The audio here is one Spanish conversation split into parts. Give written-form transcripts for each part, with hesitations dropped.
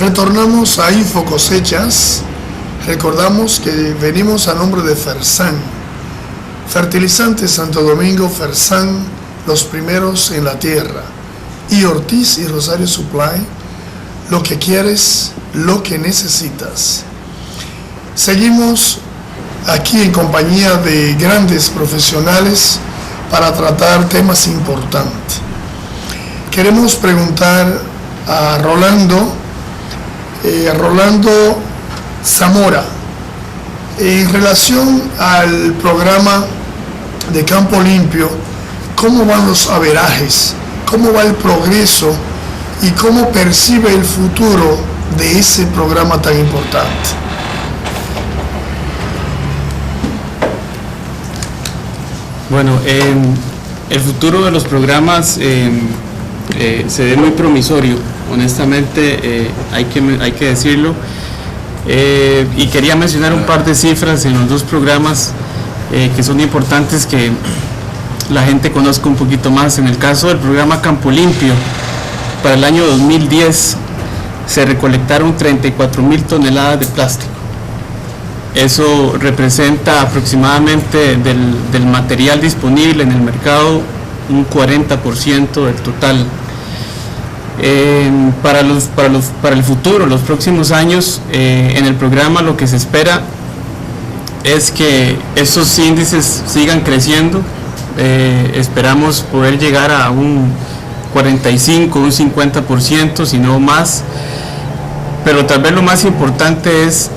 Retornamos a Info Cosechas. Recordamos que venimos a nombre de Fersan. Fertilizantes Santo Domingo, Fersan, los primeros en la tierra. Y Ortiz y Rosario Supply, lo que quieres, lo que necesitas. Seguimos aquí en compañía de grandes profesionales para tratar temas importantes. Queremos preguntar a Rolando Zamora, en relación al programa de Campo Limpio, ¿cómo van los averajes? ¿Cómo va el progreso? ¿Y cómo percibe el futuro de ese programa tan importante? Bueno, el futuro de los programas se ve muy promisorio, honestamente, hay que decirlo, y quería mencionar un par de cifras en los dos programas que son importantes que la gente conozca un poquito más. En el caso del programa Campo Limpio, para el año 2010 se recolectaron 34,000 toneladas de plástico. Eso representa aproximadamente del material disponible en el mercado un 40% del total. Para el futuro, los próximos años, en el programa lo que se espera es que esos índices sigan creciendo. Esperamos poder llegar a un 45, un 50%, si no más, pero tal vez lo más importante es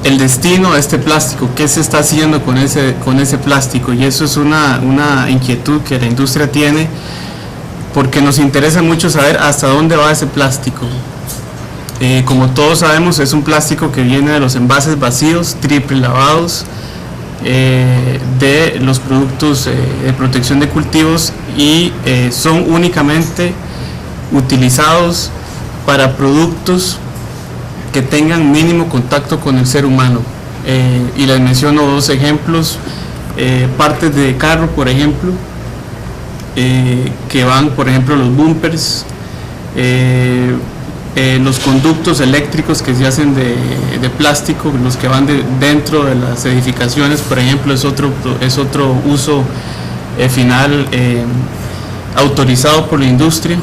el destino de este plástico, qué se está haciendo con ese plástico, y eso es una inquietud que la industria tiene, porque nos interesa mucho saber hasta dónde va ese plástico. Como todos sabemos, es un plástico que viene de los envases vacíos, triple lavados, de los productos de protección de cultivos, y son únicamente utilizados para productos que tengan mínimo contacto con el ser humano. Y les menciono dos ejemplos: partes de carro, por ejemplo, que van, por ejemplo, los bumpers, los conductos eléctricos que se hacen de plástico, los que van dentro de las edificaciones, por ejemplo, es otro uso final autorizado por la industria.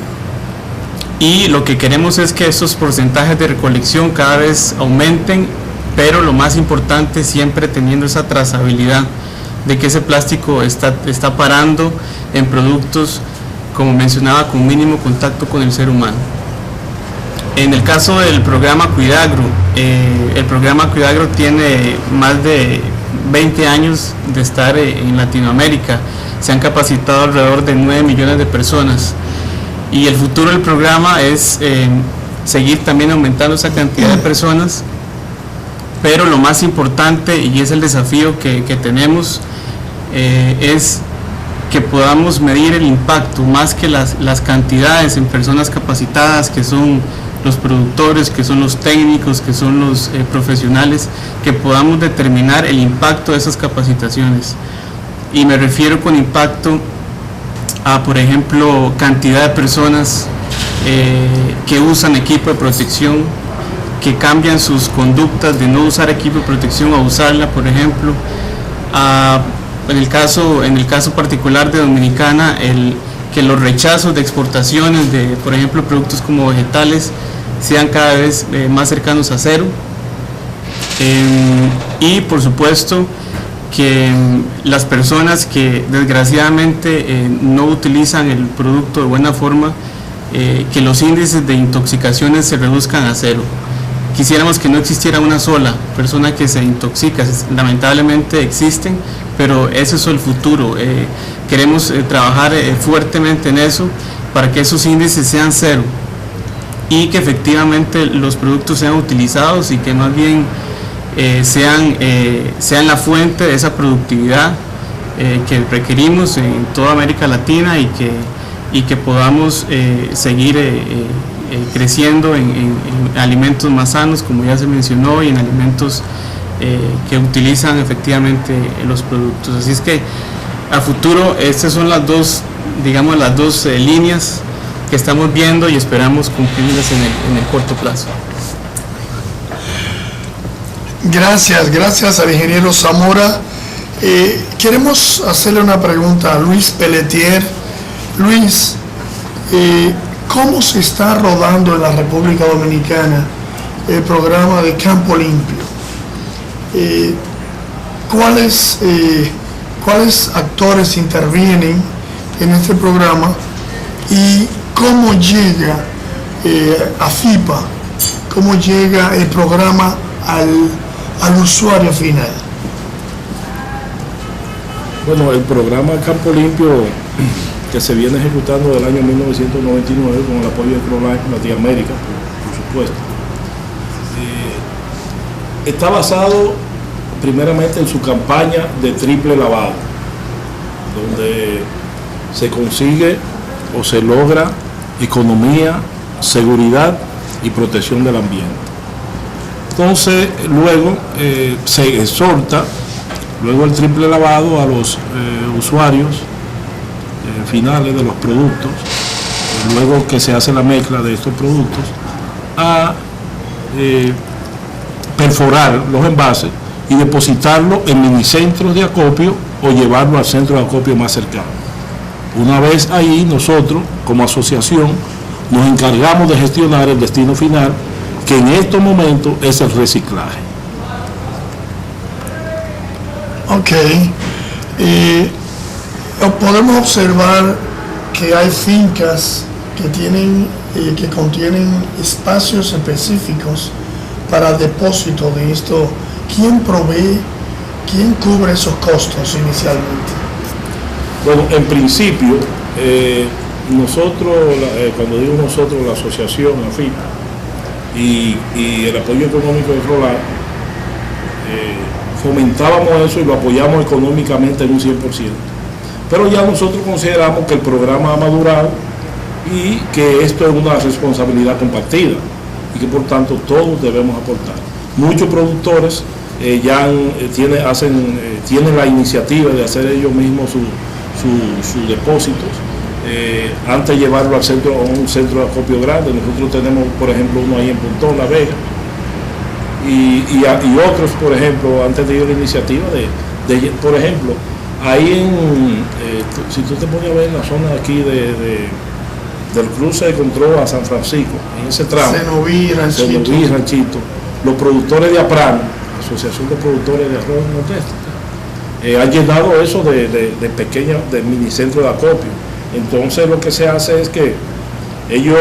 Y lo que queremos es que esos porcentajes de recolección cada vez aumenten, pero lo más importante, siempre teniendo esa trazabilidad de que ese plástico está parando en productos, como mencionaba, con mínimo contacto con el ser humano. En el caso del programa Cuidagro, el programa Cuidagro tiene más de 20 años de estar en Latinoamérica. Se han capacitado alrededor de 9 millones de personas. Y el futuro del programa es seguir también aumentando esa cantidad de personas, pero lo más importante, y es el desafío que tenemos, es que podamos medir el impacto, más que las cantidades en personas capacitadas, que son los productores, que son los técnicos, que son los profesionales, que podamos determinar el impacto de esas capacitaciones. Y me refiero con impacto a, por ejemplo, cantidad de personas que usan equipo de protección, que cambian sus conductas de no usar equipo de protección a usarla, por ejemplo. En el caso particular de Dominicana, que los rechazos de exportaciones de, por ejemplo, productos como vegetales sean cada vez más cercanos a cero. Y por supuesto que las personas que desgraciadamente no utilizan el producto de buena forma, que los índices de intoxicaciones se reduzcan a cero. Quisiéramos que no existiera una sola persona que se intoxica, lamentablemente existen, pero ese es el futuro. Queremos trabajar fuertemente en eso para que esos índices sean cero y que efectivamente los productos sean utilizados y que más bien sean la fuente de esa productividad que requerimos en toda América Latina, y que podamos seguir creciendo en alimentos más sanos, como ya se mencionó, y en alimentos que utilizan efectivamente los productos. Así es que a futuro estas son las dos, digamos, las dos líneas que estamos viendo y esperamos cumplirlas en el corto plazo. Gracias al ingeniero Zamora. Queremos hacerle una pregunta a Luis Pelletier. Luis, ¿cómo se está rodando en la República Dominicana el programa de Campo Limpio? ¿Cuáles actores intervienen en este programa y cómo llega a FIPA, cómo llega el programa al usuario final? Bueno, el programa Campo Limpio, que se viene ejecutando desde el año 1999 con el apoyo de ProLife Latinoamérica, por supuesto, está basado primeramente en su campaña de triple lavado, donde se consigue o se logra economía, seguridad y protección del ambiente. Entonces, luego se exhorta, luego el triple lavado a los usuarios finales de los productos, luego que se hace la mezcla de estos productos, a perforar los envases y depositarlo en minicentros de acopio o llevarlo al centro de acopio más cercano. Una vez ahí, nosotros, como asociación, nos encargamos de gestionar el destino final, que en estos momentos es el reciclaje. Ok. Podemos observar que hay fincas que contienen espacios específicos para depósito de esto. ¿Quién provee, quién cubre esos costos inicialmente? Bueno, en principio, nosotros, cuando digo nosotros, la asociación, AFIPA, y el apoyo económico de ProLife, fomentábamos eso y lo apoyamos económicamente en un 100%. Pero ya nosotros consideramos que el programa ha madurado y que esto es una responsabilidad compartida y que por tanto todos debemos aportar. Muchos productores tienen la iniciativa de hacer ellos mismos sus depósitos antes de llevarlo a un centro de acopio grande. Nosotros tenemos, por ejemplo, uno ahí en Pontón, La Vega, y otros, por ejemplo, antes de ir a la iniciativa por ejemplo, ahí si tú te pones a ver en la zona de aquí del cruce de Control a San Francisco, en ese tramo, Cenoví, Ranchito, los productores de APRAN, Asociación de Productores de Arroz Nordeste, han llenado eso de minicentros de acopio. Entonces lo que se hace es que ellos,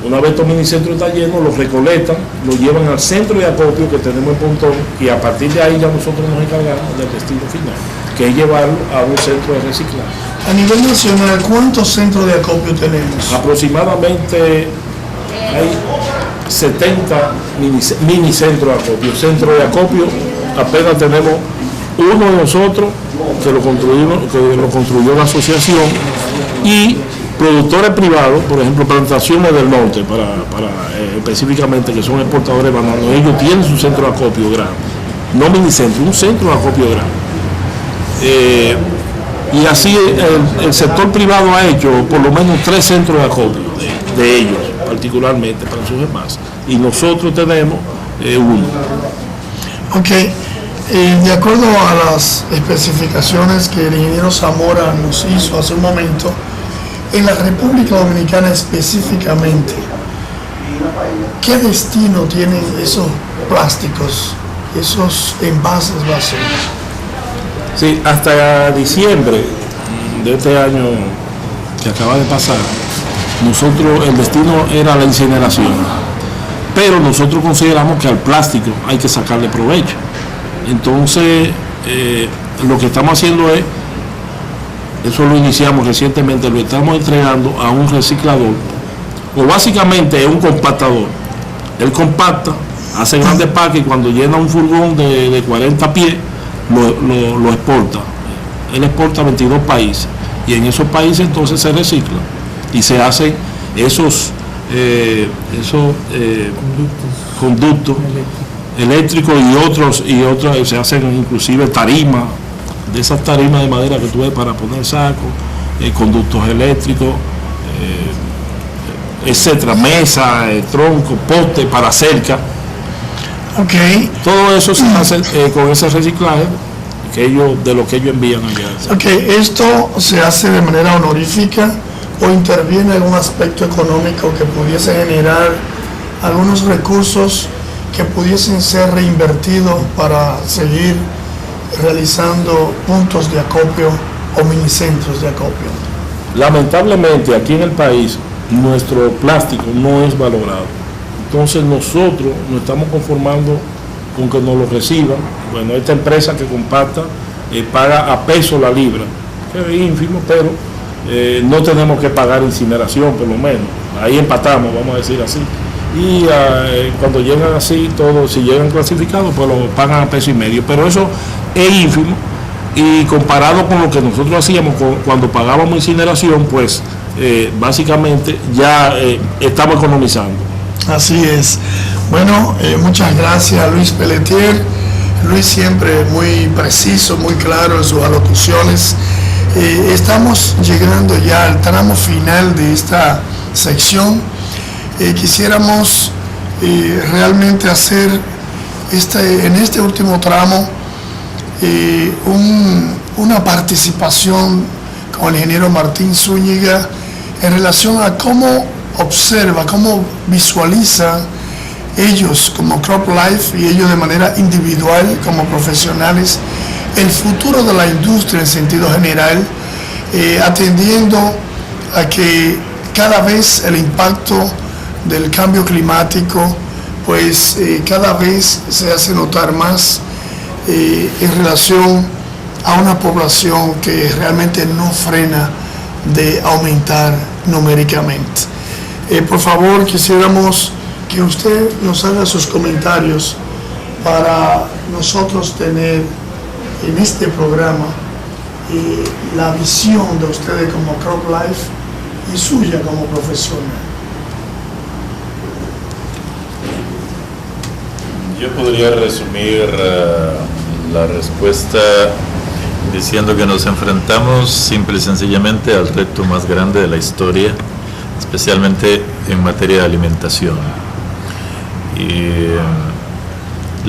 una vez estos minicentros están llenos, los recolectan, los llevan al centro de acopio que tenemos en Pontón, y a partir de ahí ya nosotros nos encargamos del destino final, que es llevarlo a un centro de reciclaje. A nivel nacional, ¿cuántos centros de acopio tenemos? Aproximadamente hay 70 minicentros de acopio. Centro de acopio apenas tenemos uno de nosotros, que lo construyó la asociación, y productores privados, por ejemplo, Plantaciones del Norte, específicamente, que son exportadores de bananos. Ellos tienen su centro de acopio grande, no minicentro, un centro de acopio grande. Y así el sector privado ha hecho por lo menos 3 centros de acopio de ellos, particularmente para sus envases, y nosotros tenemos uno. Ok. De acuerdo a las especificaciones que el ingeniero Zamora nos hizo hace un momento, en la República Dominicana específicamente, ¿qué destino tienen esos plásticos, esos envases vacíos? Sí, hasta diciembre de este año que acaba de pasar, el destino era la incineración, pero nosotros consideramos que al plástico hay que sacarle provecho. Entonces, lo que estamos haciendo es, eso lo iniciamos recientemente, lo estamos entregando a un reciclador, o básicamente es un compactador. Él compacta, hace grandes paques, y cuando llena un furgón de 40 pies, lo exporta. Él exporta a 22 países, y en esos países entonces se recicla y se hacen esos conductos eléctricos y otros, se hacen inclusive tarimas, de esas tarimas de madera que tú ves para poner sacos, conductos eléctricos, etcétera, mesa, tronco, poste para cerca. Ok. Todo eso se hace con ese reciclaje de lo que ellos envían allá. Ok, ¿esto se hace de manera honorífica o interviene algún aspecto económico que pudiese generar algunos recursos que pudiesen ser reinvertidos para seguir realizando puntos de acopio o minicentros de acopio? Lamentablemente aquí en el país nuestro plástico no es valorado. Entonces nosotros nos estamos conformando con que nos lo reciban. Bueno, esta empresa que compacta paga a peso la libra, que es ínfimo, pero no tenemos que pagar incineración por lo menos. Ahí empatamos, vamos a decir así. Y cuando llegan así, todos, si llegan clasificados, pues lo pagan a peso y medio. Pero eso es ínfimo y comparado con lo que nosotros hacíamos cuando pagábamos incineración, pues básicamente ya estamos economizando. Así es. Bueno, muchas gracias Luis Pelletier. Luis siempre muy preciso, muy claro en sus alocuciones. Estamos llegando ya al tramo final de esta sección. Quisiéramos realmente hacer en este último tramo una participación con el ingeniero Martín Zúñiga en relación a cómo observa, cómo visualiza ellos como CropLife y ellos de manera individual como profesionales el futuro de la industria en sentido general, atendiendo a que cada vez el impacto del cambio climático pues cada vez se hace notar más en relación a una población que realmente no frena de aumentar numéricamente. Por favor, quisiéramos que usted nos haga sus comentarios para nosotros tener en este programa la visión de ustedes como CropLife y suya como profesional. Yo podría resumir la respuesta diciendo que nos enfrentamos simple y sencillamente al reto más grande de la historia, especialmente en materia de alimentación. Y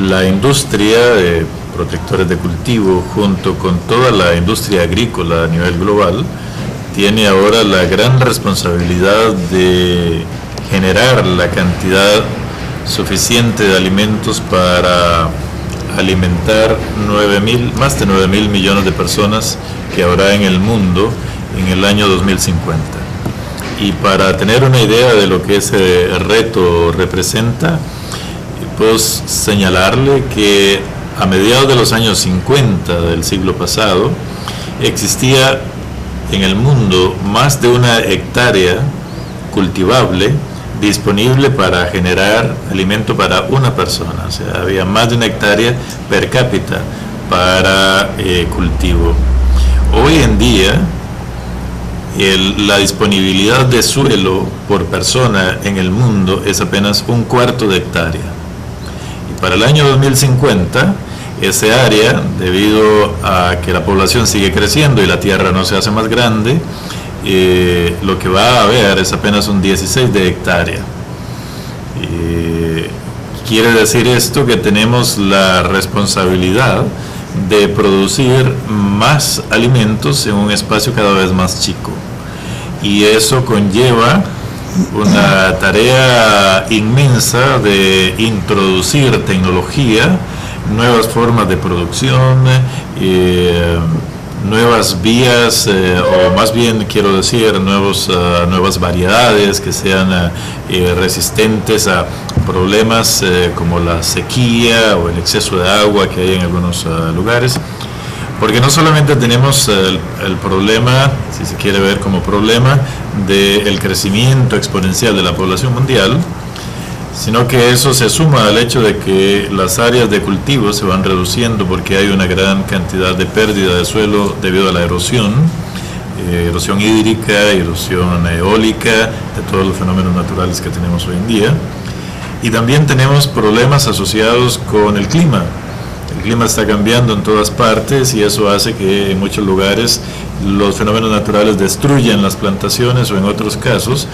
la industria de protectores de cultivo, junto con toda la industria agrícola a nivel global, tiene ahora la gran responsabilidad de generar la cantidad suficiente de alimentos para alimentar más de 9.000 millones de personas que habrá en el mundo en el año 2050. Y para tener una idea de lo que ese reto representa, puedo señalarle que a mediados de los años 50 del siglo pasado existía en el mundo más de 1 hectárea cultivable disponible para generar alimento para una persona. O sea, había más de 1 hectárea per cápita para cultivo. Hoy en día, la disponibilidad de suelo por persona en el mundo es apenas 1/4 de hectárea. Y para el año 2050, ese área, debido a que la población sigue creciendo y la tierra no se hace más grande, lo que va a haber es apenas un 16 de hectárea. Quiere decir esto que tenemos la responsabilidad de producir más alimentos en un espacio cada vez más chico. Y eso conlleva una tarea inmensa de introducir tecnología, nuevas formas de producción, nuevas vías, o más bien quiero decir nuevas variedades que sean resistentes a problemas como la sequía o el exceso de agua que hay en algunos lugares. Porque no solamente tenemos el problema, si se quiere ver como problema, del crecimiento exponencial de la población mundial, sino que eso se suma al hecho de que las áreas de cultivo se van reduciendo porque hay una gran cantidad de pérdida de suelo debido a la erosión hídrica, erosión eólica, de todos los fenómenos naturales que tenemos hoy en día. Y también tenemos problemas asociados con el clima clima está cambiando en todas partes y eso hace que en muchos lugares los fenómenos naturales destruyan las plantaciones o en otros casos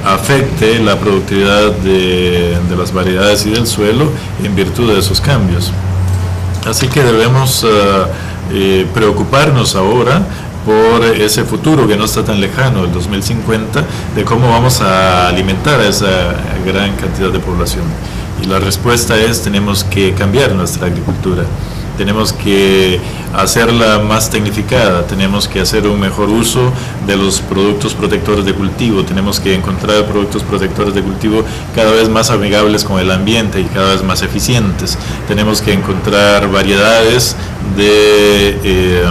afecte la productividad de las variedades y del suelo en virtud de esos cambios. Así que debemos preocuparnos ahora por ese futuro que no está tan lejano, el 2050, de cómo vamos a alimentar a esa gran cantidad de población. Y la respuesta es: tenemos que cambiar nuestra agricultura, tenemos que hacerla más tecnificada, tenemos que hacer un mejor uso de los productos protectores de cultivo, tenemos que encontrar productos protectores de cultivo cada vez más amigables con el ambiente y cada vez más eficientes, tenemos que encontrar variedades de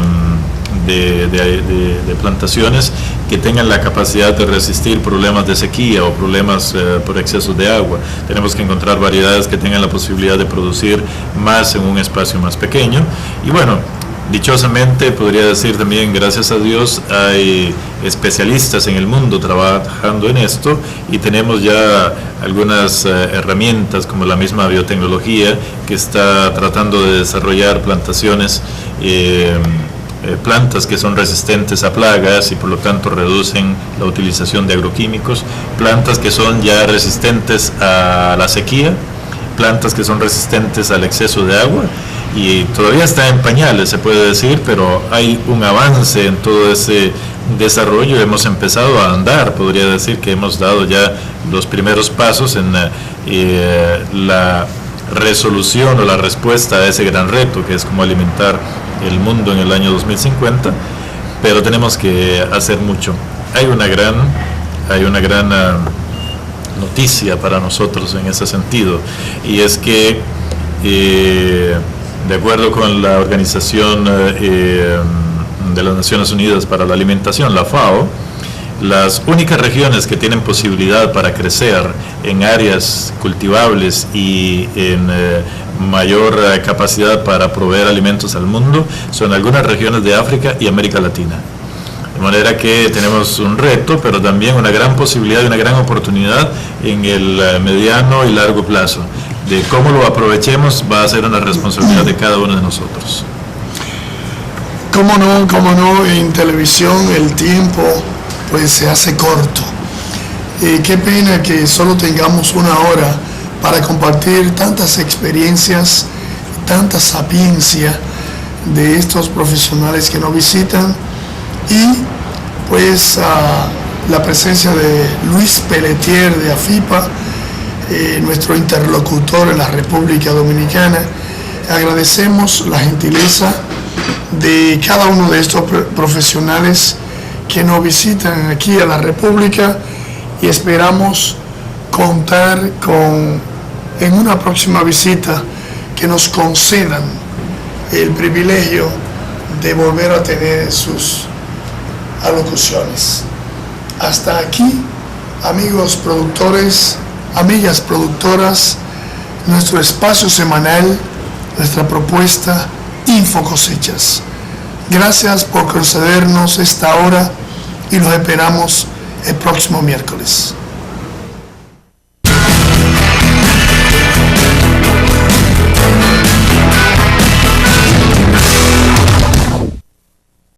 plantaciones que tengan la capacidad de resistir problemas de sequía o problemas por exceso de agua. Tenemos que encontrar variedades que tengan la posibilidad de producir más en un espacio más pequeño. Y bueno, dichosamente podría decir también, gracias a Dios, hay especialistas en el mundo trabajando en esto y tenemos ya algunas herramientas como la misma biotecnología que está tratando de desarrollar plantaciones, plantas que son resistentes a plagas y por lo tanto reducen la utilización de agroquímicos, plantas que son ya resistentes a la sequía, plantas que son resistentes al exceso de agua, y todavía está en pañales, se puede decir, pero hay un avance en todo ese desarrollo. Hemos empezado a andar, podría decir que hemos dado ya los primeros pasos en la resolución o la respuesta a ese gran reto que es cómo alimentar el mundo en el año 2050, pero tenemos que hacer mucho. Hay una gran noticia para nosotros en ese sentido, y es que de acuerdo con la Organización de las Naciones Unidas para la Alimentación, la FAO, las únicas regiones que tienen posibilidad para crecer en áreas cultivables y en mayor capacidad para proveer alimentos al mundo son algunas regiones de África y América Latina. De manera que tenemos un reto, pero también una gran posibilidad y una gran oportunidad en el mediano y largo plazo. De cómo lo aprovechemos va a ser una responsabilidad de cada uno de nosotros. Cómo no, en televisión el tiempo pues se hace corto. Qué pena que solo tengamos una hora para compartir tantas experiencias, tanta sapiencia de estos profesionales que nos visitan, y pues la presencia de Luis Pelletier de AFIPA, nuestro interlocutor en la República Dominicana. Agradecemos la gentileza de cada uno de estos profesionales que nos visitan aquí a la República, y esperamos contar en una próxima visita que nos concedan el privilegio de volver a tener sus alocuciones. Hasta aquí, amigos productores, amigas productoras, nuestro espacio semanal, nuestra propuesta Infocosechas. Gracias por concedernos esta hora y los esperamos el próximo miércoles.